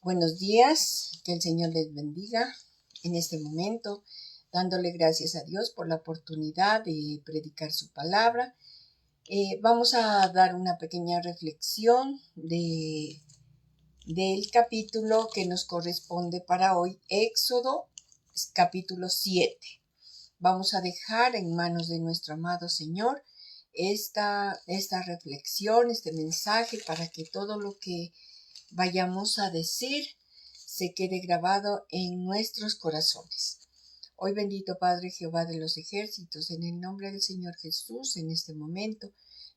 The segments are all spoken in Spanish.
Buenos días, que el Señor les bendiga en este momento, dándole gracias a Dios por la oportunidad de predicar su palabra. Vamos a dar una pequeña reflexión del capítulo que nos corresponde para hoy, Éxodo, capítulo 7. Vamos a dejar en manos de nuestro amado Señor esta reflexión, este mensaje, para que todo lo que vayamos a decir se quede grabado en nuestros corazones. Hoy, bendito Padre Jehová de los ejércitos, en el nombre del Señor Jesús, en este momento,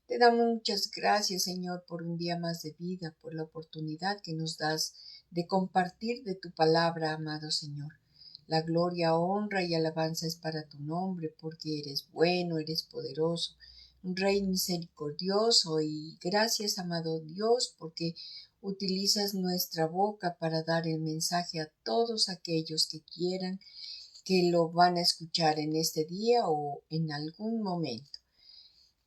te damos muchas gracias, Señor, por un día más de vida, por la oportunidad que nos das de compartir de tu palabra, amado Señor. La gloria, honra y alabanza es para tu nombre, porque eres bueno, eres poderoso, un Rey misericordioso, y gracias, amado Dios, porque utilizas nuestra boca para dar el mensaje a todos aquellos que quieran, que lo van a escuchar en este día o en algún momento.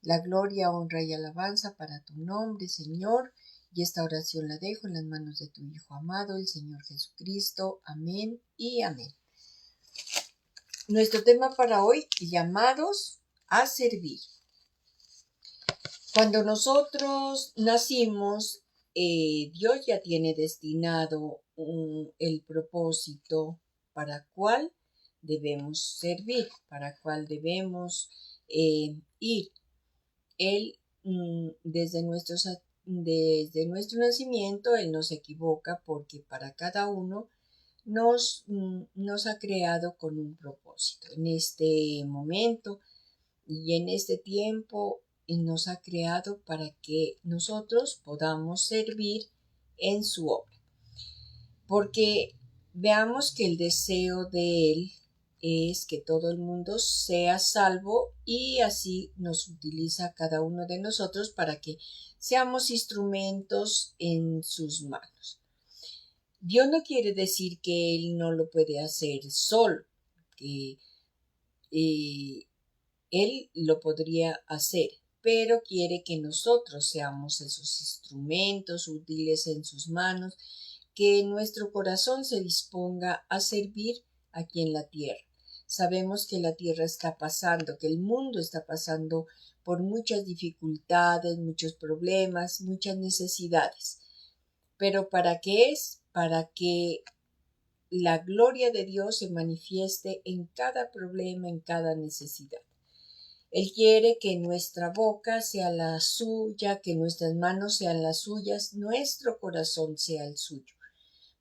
La gloria, honra y alabanza para tu nombre, Señor, y esta oración la dejo en las manos de tu Hijo amado, el Señor Jesucristo. Amén y amén. Nuestro tema para hoy, llamados a servir. Cuando nosotros nacimos, Dios ya tiene destinado el propósito para cuál debemos servir, para cuál debemos ir. Él, desde nuestro nacimiento, Él nos equivoca, porque para cada uno nos ha creado con un propósito. En este momento y en este tiempo, nos ha creado para que nosotros podamos servir en su obra. Porque veamos que el deseo de Él es que todo el mundo sea salvo, y así nos utiliza a cada uno de nosotros para que seamos instrumentos en sus manos. Dios no quiere decir que Él no lo puede hacer solo, que Él lo podría hacer, pero quiere que nosotros seamos esos instrumentos útiles en sus manos, que nuestro corazón se disponga a servir aquí en la tierra. Sabemos que la tierra está pasando, que el mundo está pasando por muchas dificultades, muchos problemas, muchas necesidades. ¿Pero para qué es? Para que la gloria de Dios se manifieste en cada problema, en cada necesidad. Él quiere que nuestra boca sea la suya, que nuestras manos sean las suyas, nuestro corazón sea el suyo.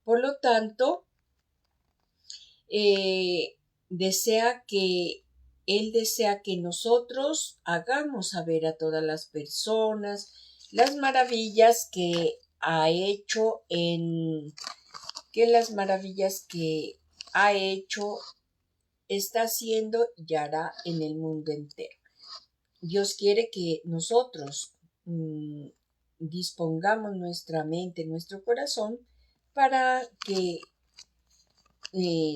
Por lo tanto, Él desea que nosotros hagamos saber a todas las personas las maravillas que ha hecho está haciendo y hará en el mundo entero. Dios quiere que nosotros dispongamos nuestra mente, nuestro corazón, para que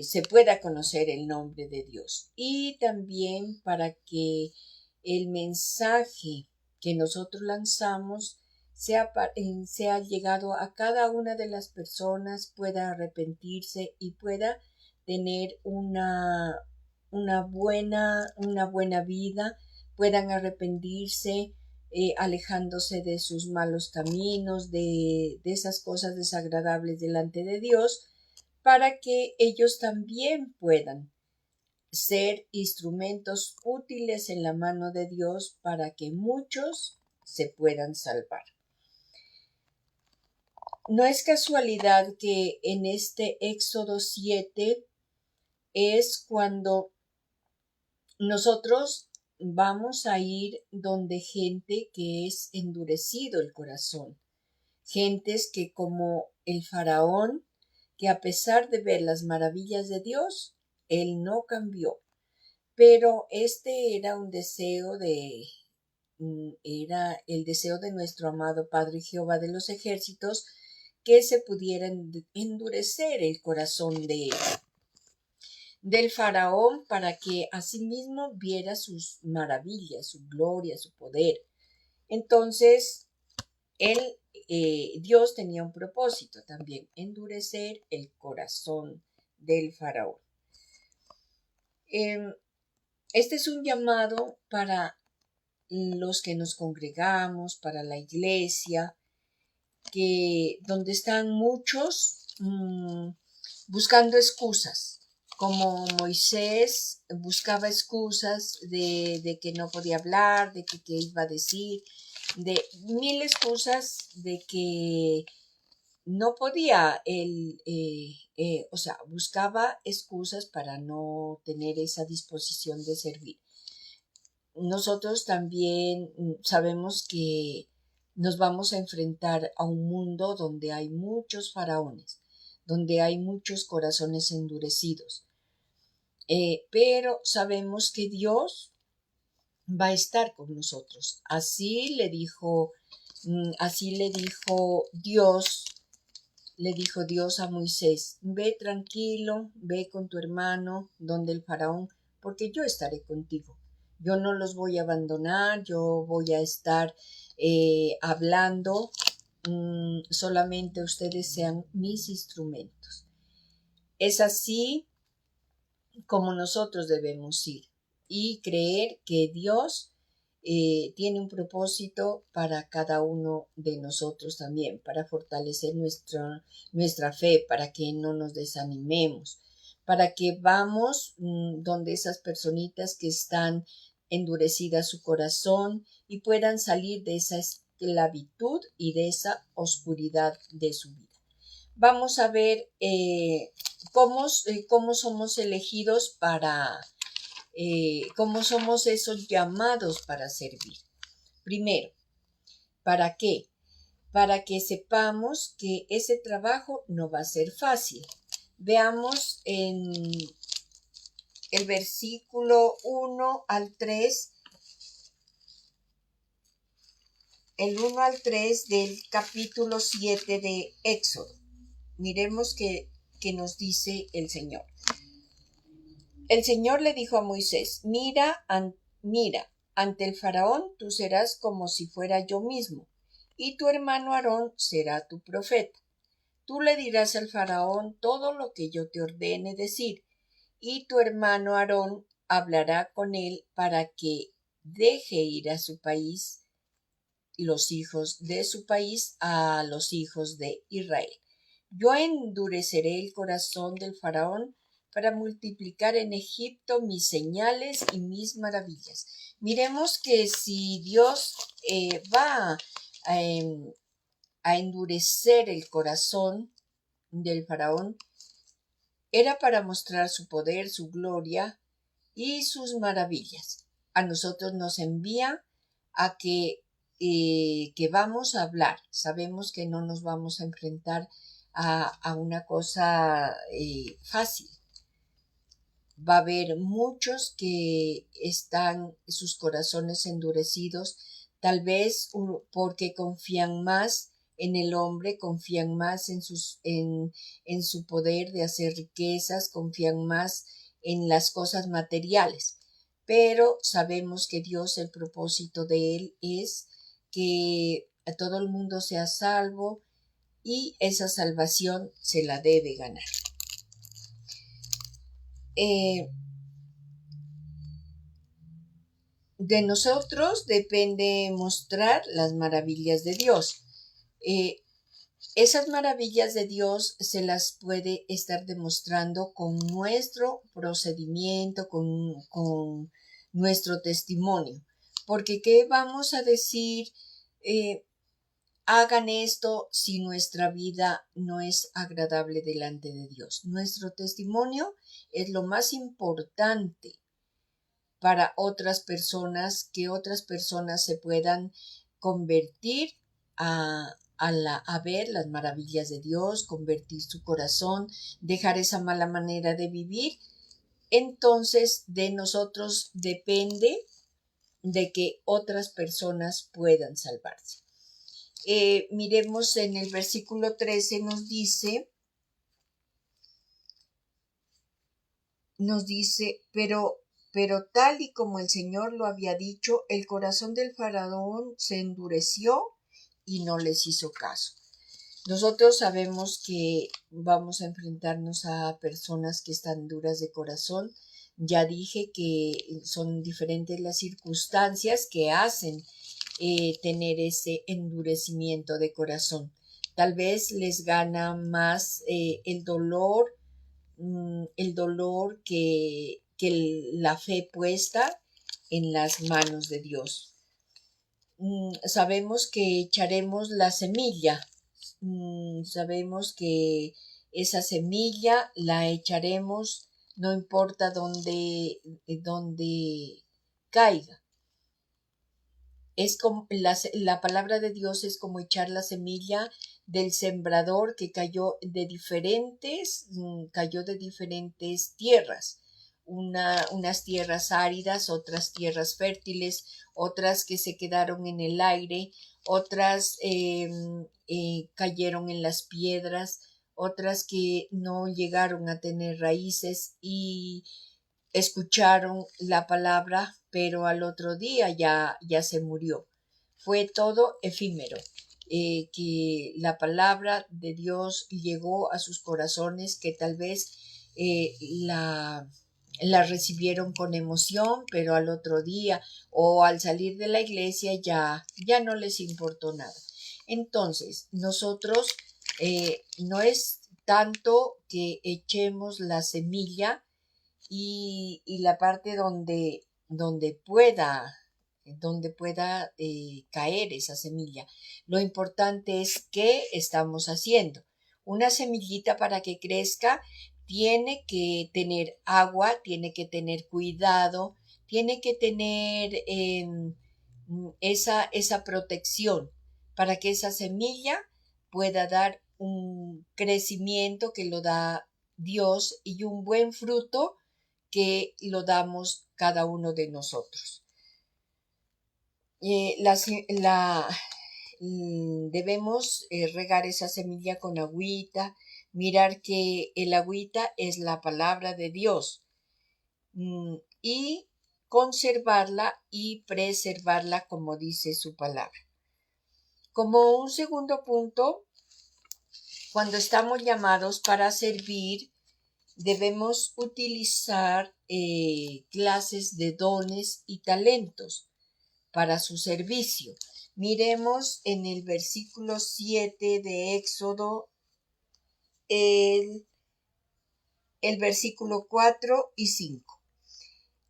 se pueda conocer el nombre de Dios, y también para que el mensaje que nosotros lanzamos sea llegado a cada una de las personas, pueda arrepentirse y pueda tener una buena vida, puedan arrepentirse, alejándose de sus malos caminos, de esas cosas desagradables delante de Dios, para que ellos también puedan ser instrumentos útiles en la mano de Dios, para que muchos se puedan salvar. No es casualidad que en este Éxodo 7 es cuando nosotros vamos a ir donde gente que es endurecido el corazón, gentes que, como el faraón, que a pesar de ver las maravillas de Dios, él no cambió. Pero este era era el deseo de nuestro amado Padre Jehová de los ejércitos, que se pudiera endurecer el corazón del faraón, para que asimismo viera sus maravillas, su gloria, su poder. Entonces, Dios tenía un propósito también, endurecer el corazón del faraón. Este es un llamado para los que nos congregamos, para la iglesia, donde están muchos buscando excusas, como Moisés buscaba excusas de que no podía hablar, de que qué iba a decir, de mil excusas de que no podía, buscaba excusas para no tener esa disposición de servir. Nosotros también sabemos que nos vamos a enfrentar a un mundo donde hay muchos faraones, donde hay muchos corazones endurecidos. Pero sabemos que Dios va a estar con nosotros. Así le dijo Dios a Moisés: ve tranquilo, ve con tu hermano donde el faraón, porque yo estaré contigo. Yo no los voy a abandonar, yo voy a estar hablando, solamente ustedes sean mis instrumentos. Es así como nosotros debemos ir y creer que Dios tiene un propósito para cada uno de nosotros también, para fortalecer nuestra fe, para que no nos desanimemos, para que vamos donde esas personitas que están endurecidas su corazón y puedan salir de esa esclavitud y de esa oscuridad de su vida. Vamos a ver cómo somos elegidos cómo somos esos llamados para servir. Primero, ¿para qué? Para que sepamos que ese trabajo no va a ser fácil. Veamos en el versículo 1 al 3, el 1 al 3 del capítulo 7 de Éxodo. Miremos qué nos dice el Señor. El Señor le dijo a Moisés: mira, ante el faraón tú serás como si fuera yo mismo, y tu hermano Aarón será tu profeta. Tú le dirás al faraón todo lo que yo te ordene decir, y tu hermano Aarón hablará con él para que deje ir a su país los hijos de su país a los hijos de Israel. Yo endureceré el corazón del faraón para multiplicar en Egipto mis señales y mis maravillas. Miremos que si Dios va a endurecer el corazón del faraón, era para mostrar su poder, su gloria y sus maravillas. A nosotros nos envía a que vamos a hablar. Sabemos que no nos vamos a enfrentar a una cosa fácil. Va a haber muchos que están sus corazones endurecidos, tal vez porque confían más en el hombre, confían más en su poder de hacer riquezas, confían más en las cosas materiales. Pero sabemos que Dios, el propósito de Él es que a todo el mundo sea salvo, y esa salvación se la debe ganar. De nosotros depende mostrar las maravillas de Dios. Esas maravillas de Dios se las puede estar demostrando con nuestro procedimiento, con nuestro testimonio. Porque ¿qué vamos a decir? Hagan esto si nuestra vida no es agradable delante de Dios. Nuestro testimonio es lo más importante para otras personas, que otras personas se puedan convertir a ver las maravillas de Dios, convertir su corazón, dejar esa mala manera de vivir. Entonces de nosotros depende de que otras personas puedan salvarse. Miremos en el versículo 13, nos dice, pero tal y como el Señor lo había dicho, el corazón del faraón se endureció y no les hizo caso. Nosotros sabemos que vamos a enfrentarnos a personas que están duras de corazón. Ya dije que son diferentes las circunstancias que hacen tener ese endurecimiento de corazón. Tal vez les gana más el dolor que la fe puesta en las manos de Dios. Sabemos que echaremos la semilla. Sabemos que esa semilla la echaremos no importa dónde caiga. Es como la palabra de Dios es como echar la semilla del sembrador que cayó de diferentes tierras, unas tierras áridas, otras tierras fértiles, otras que se quedaron en el aire, otras cayeron en las piedras, otras que no llegaron a tener raíces y escucharon la palabra, pero al otro día ya se murió. Fue todo efímero, que la palabra de Dios llegó a sus corazones, que tal vez la recibieron con emoción, pero al otro día o al salir de la iglesia ya no les importó nada. Entonces, nosotros no es tanto que echemos la semilla y la parte donde pueda caer esa semilla. Lo importante es qué estamos haciendo. Una semillita para que crezca tiene que tener agua, tiene que tener cuidado, tiene que tener esa protección para que esa semilla pueda dar un crecimiento que lo da Dios y un buen fruto que lo damos cada uno de nosotros. Debemos regar esa semilla con agüita, mirar que el agüita es la palabra de Dios y conservarla y preservarla como dice su palabra. Como un segundo punto, cuando estamos llamados para servir, debemos utilizar clases de dones y talentos para su servicio. Miremos en el versículo 7 de Éxodo el versículo 4 y 5.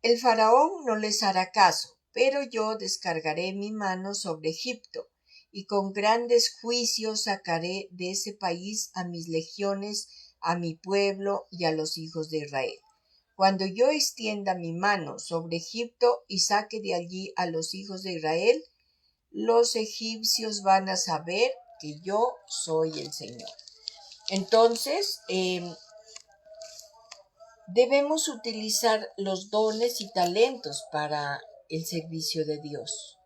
El faraón no les hará caso, pero yo descargaré mi mano sobre Egipto y con grandes juicios sacaré de ese país a mis legiones, a mi pueblo y a los hijos de Israel. Cuando yo extienda mi mano sobre Egipto y saque de allí a los hijos de Israel, los egipcios van a saber que yo soy el Señor. Entonces, debemos utilizar los dones y talentos para el servicio de Dios.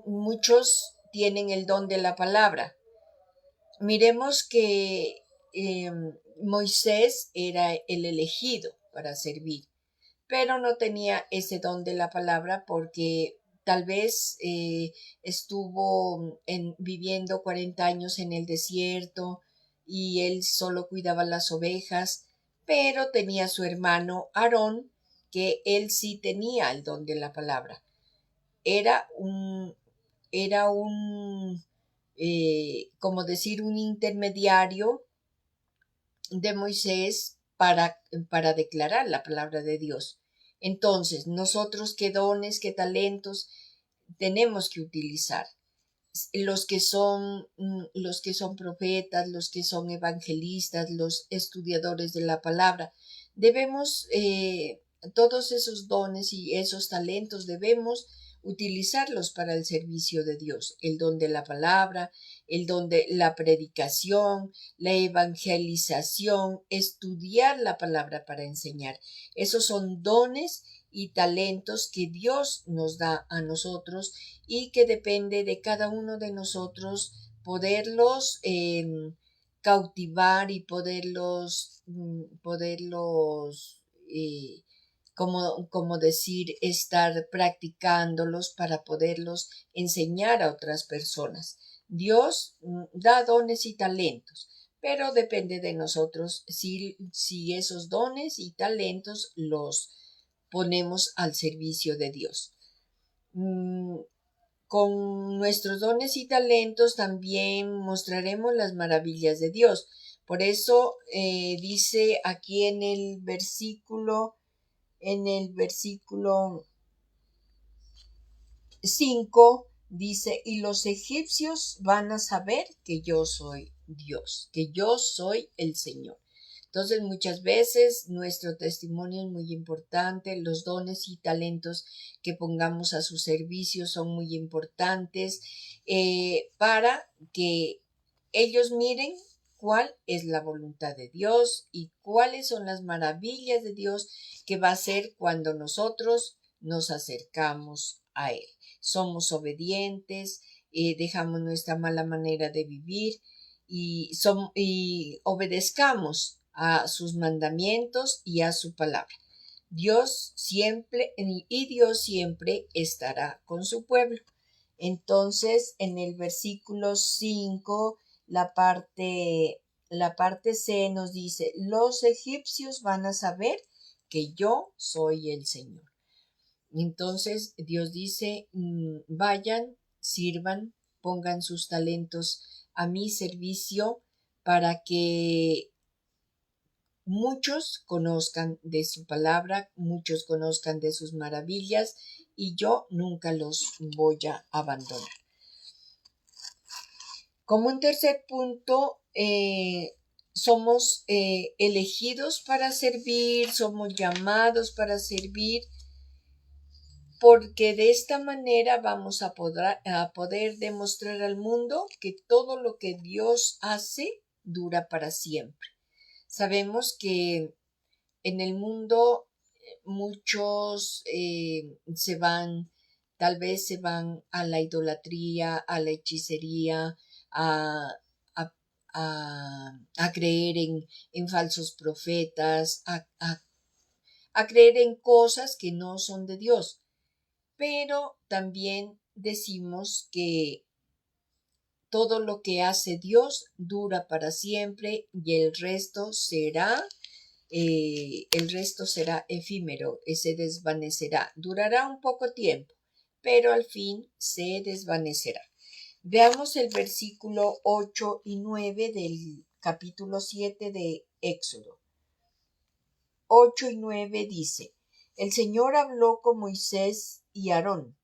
Muchos tienen el don de la palabra. Miremos que Moisés era el elegido para servir, pero no tenía ese don de la palabra porque tal vez estuvo viviendo 40 años en el desierto y él solo cuidaba las ovejas, pero tenía su hermano Aarón, que él sí tenía el don de la palabra. Era un como decir, un intermediario de Moisés para declarar la palabra de Dios. Entonces, nosotros qué dones, qué talentos tenemos que utilizar. Los que son profetas, los que son evangelistas, los estudiadores de la palabra, debemos, todos esos dones y esos talentos debemos utilizarlos para el servicio de Dios. El don de la palabra, el don de la predicación, la evangelización, estudiar la palabra para enseñar. Esos son dones y talentos que Dios nos da a nosotros y que depende de cada uno de nosotros poderlos cautivar y poderlos como decir, estar practicándolos para poderlos enseñar a otras personas. Dios da dones y talentos, pero depende de nosotros si esos dones y talentos los ponemos al servicio de Dios. Con nuestros dones y talentos también mostraremos las maravillas de Dios. Por eso dice aquí en el versículo 5, dice, y los egipcios van a saber que yo soy Dios, que yo soy el Señor. Entonces, muchas veces nuestro testimonio es muy importante, los dones y talentos que pongamos a su servicio son muy importantes para que ellos miren cuál es la voluntad de Dios y cuáles son las maravillas de Dios que va a hacer cuando nosotros nos acercamos a Él. Somos obedientes, dejamos nuestra mala manera de vivir y obedezcamos a sus mandamientos y a su palabra. Dios siempre estará con su pueblo. Entonces, en el versículo 5, la parte C nos dice, los egipcios van a saber que yo soy el Señor. Entonces, Dios dice, vayan, sirvan, pongan sus talentos a mi servicio para que muchos conozcan de su palabra, muchos conozcan de sus maravillas y yo nunca los voy a abandonar. Como un tercer punto, somos elegidos para servir, somos llamados para servir, porque de esta manera vamos a poder demostrar al mundo que todo lo que Dios hace dura para siempre. Sabemos que en el mundo muchos tal vez se van a la idolatría, a la hechicería, a creer en falsos profetas, a creer en cosas que no son de Dios. Pero también decimos que todo lo que hace Dios dura para siempre y el resto será efímero, se desvanecerá. Durará un poco tiempo, pero al fin se desvanecerá. Veamos el versículo 8 y 9 del capítulo 7 de Éxodo. 8 y 9 dice, el Señor habló con Moisés y Aarón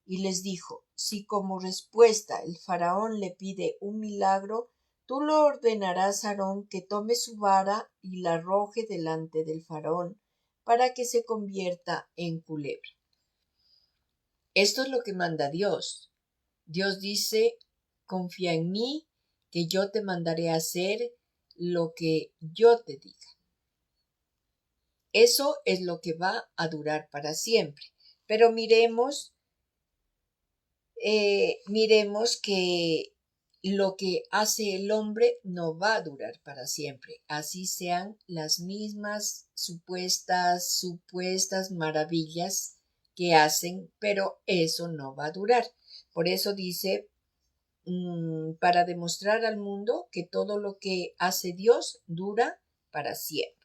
y les dijo, si como respuesta el faraón le pide un milagro, tú lo ordenarás a Aarón que tome su vara y la arroje delante del faraón para que se convierta en culebra. Esto es lo que manda Dios. Dios dice, confía en mí, que yo te mandaré a hacer lo que yo te diga. Eso es lo que va a durar para siempre. Pero miremos que lo que hace el hombre no va a durar para siempre. Así sean las mismas supuestas maravillas que hacen, pero eso no va a durar. Por eso dice, para demostrar al mundo que todo lo que hace Dios dura para siempre.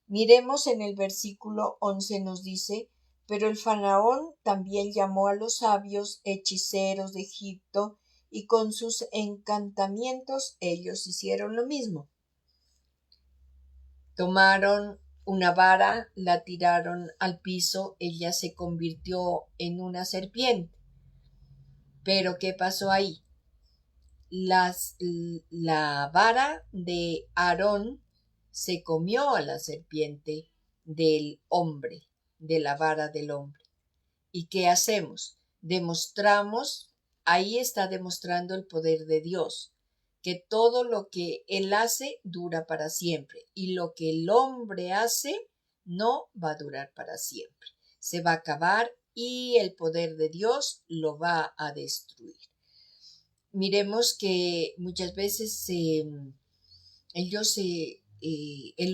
Miremos en el versículo 11 nos dice, pero el faraón también llamó a los sabios hechiceros de Egipto y con sus encantamientos ellos hicieron lo mismo. Tomaron una vara, la tiraron al piso, ella se convirtió en una serpiente. Pero ¿qué pasó ahí? La vara de Aarón se comió a la serpiente del hombre, de la vara del hombre. ¿Y qué hacemos? Ahí está demostrando el poder de Dios, que todo lo que Él hace dura para siempre y lo que el hombre hace no va a durar para siempre. Se va a acabar y el poder de Dios lo va a destruir. Miremos que muchas veces el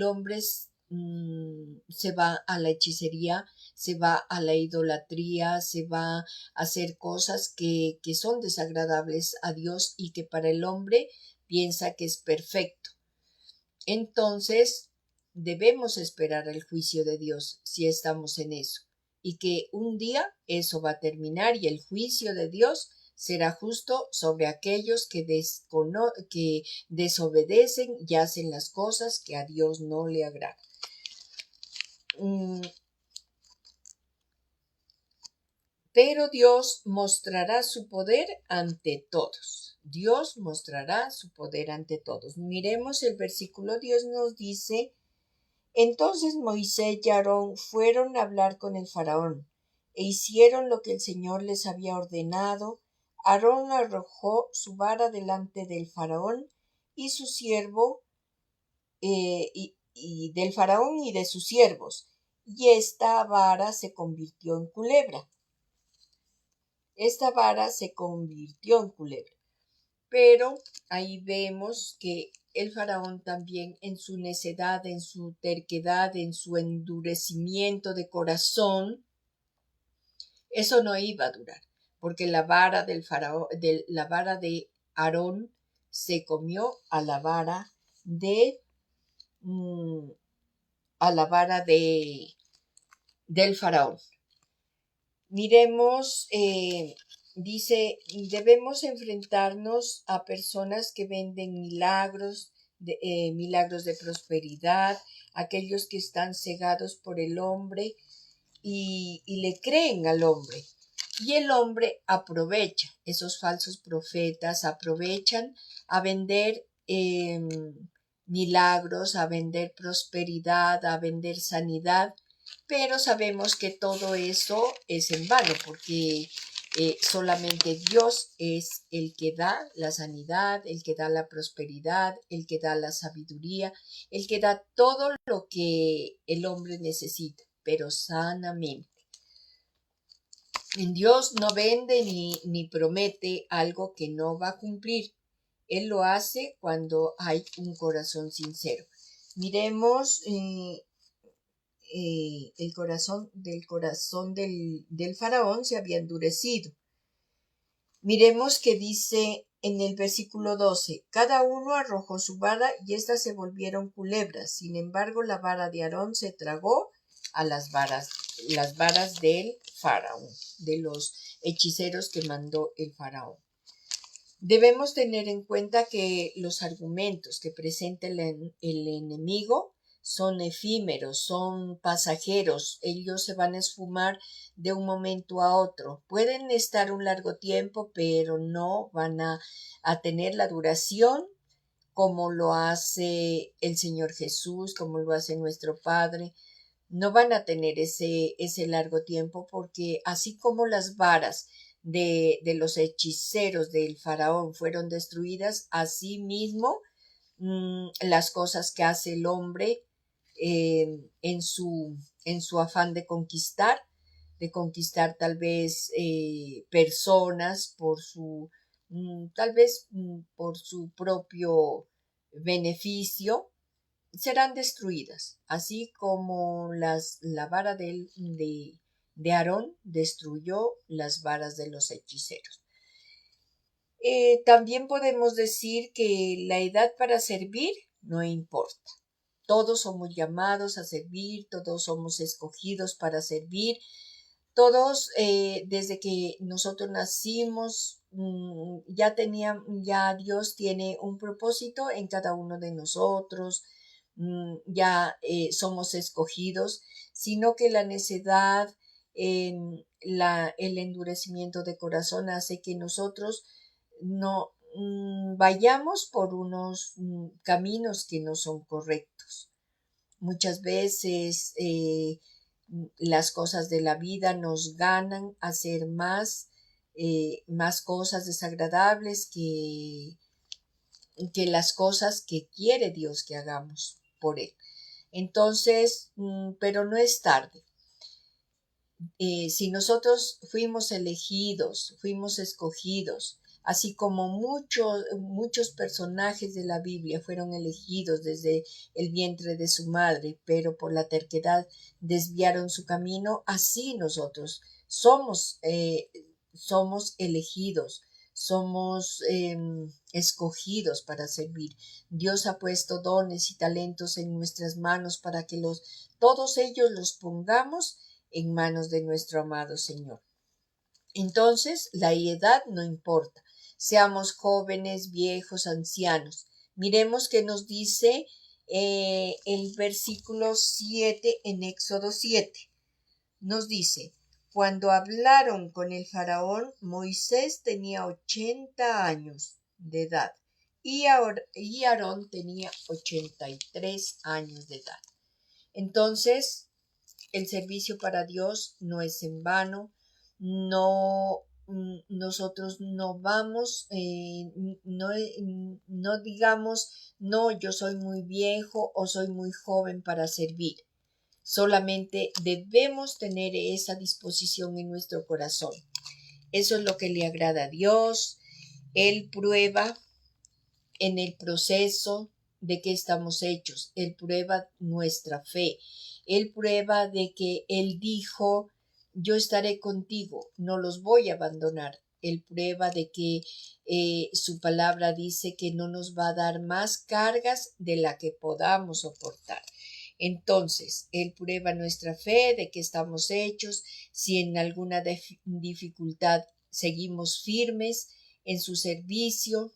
hombre se va a la hechicería, se va a la idolatría, se va a hacer cosas que son desagradables a Dios y que para el hombre piensa que es perfecto. Entonces, debemos esperar el juicio de Dios si estamos en eso, y que un día eso va a terminar y el juicio de Dios será justo sobre aquellos que desobedecen y hacen las cosas que a Dios no le agradan. Pero Dios mostrará su poder ante todos. Dios mostrará su poder ante todos. Miremos el versículo. Dios nos dice: entonces Moisés y Aarón fueron a hablar con el faraón, e hicieron lo que el Señor les había ordenado. Aarón arrojó su vara delante del faraón y su siervo, y del faraón y de sus siervos, y esta vara se convirtió en culebra. Esta vara se convirtió en culebra. Pero ahí vemos que el faraón también, en su necedad, en su terquedad, en su endurecimiento de corazón, eso no iba a durar, porque la vara del faraón, la vara de Aarón se comió a la vara del faraón. Miremos, dice, debemos enfrentarnos a personas que venden milagros de prosperidad, aquellos que están cegados por el hombre y le creen al hombre. Y el hombre aprovecha, esos falsos profetas aprovechan a vender milagros, a vender prosperidad, a vender sanidad, pero sabemos que todo eso es en vano, porque solamente Dios es el que da la sanidad, el que da la prosperidad, el que da la sabiduría, el que da todo lo que el hombre necesita, pero sanamente. Dios no vende ni promete algo que no va a cumplir. Él lo hace cuando hay un corazón sincero. Miremos el corazón del faraón se había endurecido. Miremos que dice en el versículo 12: cada uno arrojó su vara y éstas se volvieron culebras. Sin embargo, la vara de Aarón se tragó a las varas del faraón, de los hechiceros que mandó el faraón. Debemos tener en cuenta que los argumentos que presenta el enemigo son efímeros, son pasajeros, ellos se van a esfumar de un momento a otro. Pueden estar un largo tiempo, pero no van a tener la duración como lo hace el Señor Jesús, como lo hace nuestro Padre. No van a tener ese largo tiempo, porque así como las varas de los hechiceros del faraón fueron destruidas, así mismo las cosas que hace el hombre en su afán de conquistar tal vez personas tal vez por su propio beneficio, serán destruidas, así como la vara de Aarón destruyó las varas de los hechiceros. También podemos decir que la edad para servir no importa. Todos somos llamados a servir, todos somos escogidos para servir, todos desde que nosotros nacimos ya Dios tiene un propósito en cada uno de nosotros, ya somos escogidos, sino que la necedad, el endurecimiento de corazón hace que nosotros no vayamos por unos caminos que no son correctos. Muchas veces las cosas de la vida nos ganan a hacer más cosas desagradables que las cosas que quiere Dios que hagamos por Él. Entonces, pero no es tarde. Si nosotros fuimos elegidos, fuimos escogidos así como muchos personajes de la Biblia fueron elegidos desde el vientre de su madre, pero por la terquedad desviaron su camino, así nosotros somos elegidos, somos escogidos para servir. Dios ha puesto dones y talentos en nuestras manos para que todos ellos los pongamos en manos de nuestro amado Señor. Entonces, la edad no importa, seamos jóvenes, viejos, ancianos. Miremos qué nos dice el versículo 7 en Éxodo 7. Nos dice, cuando hablaron con el faraón, Moisés tenía 80 años de edad y Aarón tenía 83 años de edad. Entonces, el servicio para Dios no es en vano. Nosotros no vamos, no digamos, no, yo soy muy viejo o soy muy joven para servir. Solamente debemos tener esa disposición en nuestro corazón. Eso es lo que le agrada a Dios. Él prueba en el proceso de que estamos hechos. Él prueba nuestra fe. Él prueba de que Él dijo, yo estaré contigo, no los voy a abandonar. Él prueba de que su palabra dice que no nos va a dar más cargas de la que podamos soportar. Entonces, Él prueba nuestra fe de que estamos hechos. Si en alguna dificultad seguimos firmes en su servicio,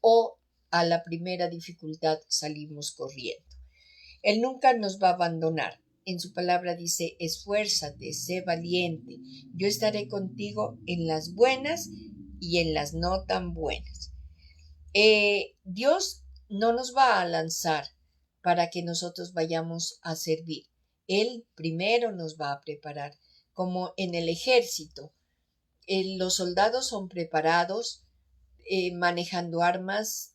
o a la primera dificultad salimos corriendo. Él nunca nos va a abandonar. En su palabra dice, esfuérzate, sé valiente. Yo estaré contigo en las buenas y en las no tan buenas. Dios no nos va a lanzar para que nosotros vayamos a servir. Él primero nos va a preparar, como en el ejército. Los soldados son preparados, manejando armas,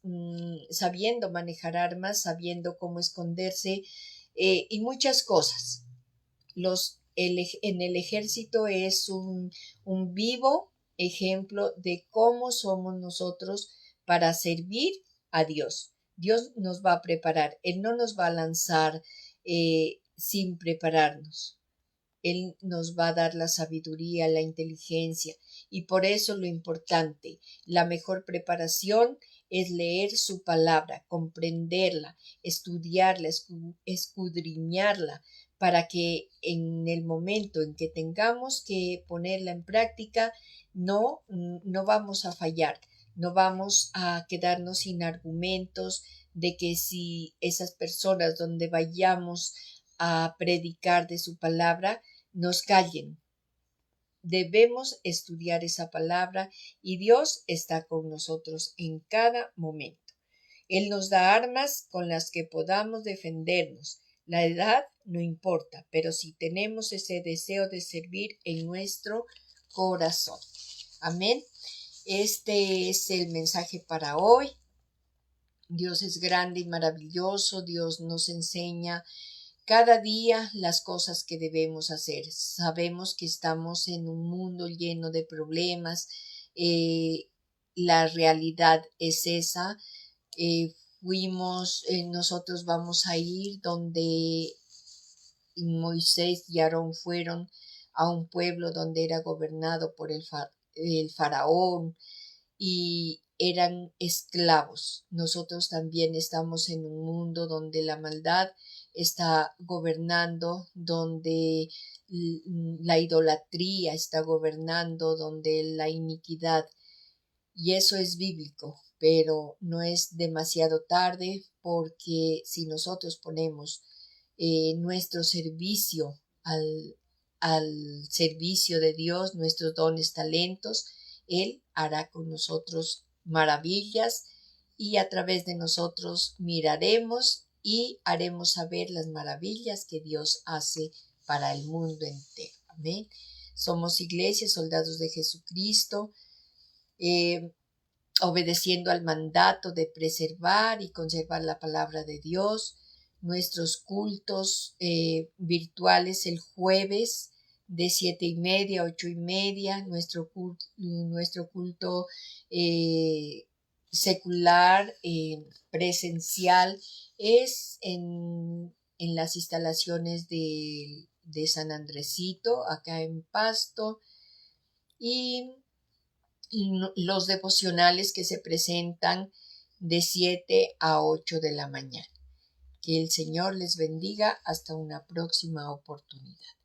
sabiendo manejar armas, sabiendo cómo esconderse y muchas cosas. En el ejército es un vivo ejemplo de cómo somos nosotros para servir a Dios. Dios nos va a preparar, Él no nos va a lanzar sin prepararnos. Él nos va a dar la sabiduría, la inteligencia, y por eso lo importante, la mejor preparación es leer su palabra, comprenderla, estudiarla, escudriñarla, para que en el momento en que tengamos que ponerla en práctica, no vamos a fallar, no vamos a quedarnos sin argumentos de que si esas personas donde vayamos a predicar de su palabra, nos callen. Debemos estudiar esa palabra y Dios está con nosotros en cada momento. Él nos da armas con las que podamos defendernos. La edad no importa, pero si tenemos ese deseo de servir en nuestro corazón. Amén. Este es el mensaje para hoy. Dios es grande y maravilloso. Dios nos enseña cada día las cosas que debemos hacer. Sabemos que estamos en un mundo lleno de problemas. La realidad es esa. Nosotros vamos a ir donde Moisés y Aarón fueron a un pueblo donde era gobernado por el faraón y eran esclavos. Nosotros también estamos en un mundo donde la maldad está gobernando, donde la idolatría está gobernando, donde la iniquidad, y eso es bíblico, pero no es demasiado tarde, porque si nosotros ponemos nuestro servicio al servicio de Dios, nuestros dones, talentos, Él hará con nosotros maravillas y a través de nosotros miraremos y haremos saber las maravillas que Dios hace para el mundo entero. Amén. Somos iglesia, soldados de Jesucristo, obedeciendo al mandato de preservar y conservar la palabra de Dios. Nuestros cultos virtuales el jueves de 7:30 a 8:30, nuestro culto secular, presencial, es en las instalaciones de San Andresito, acá en Pasto, y los devocionales que se presentan de 7 a 8 de la mañana. Que el Señor les bendiga hasta una próxima oportunidad.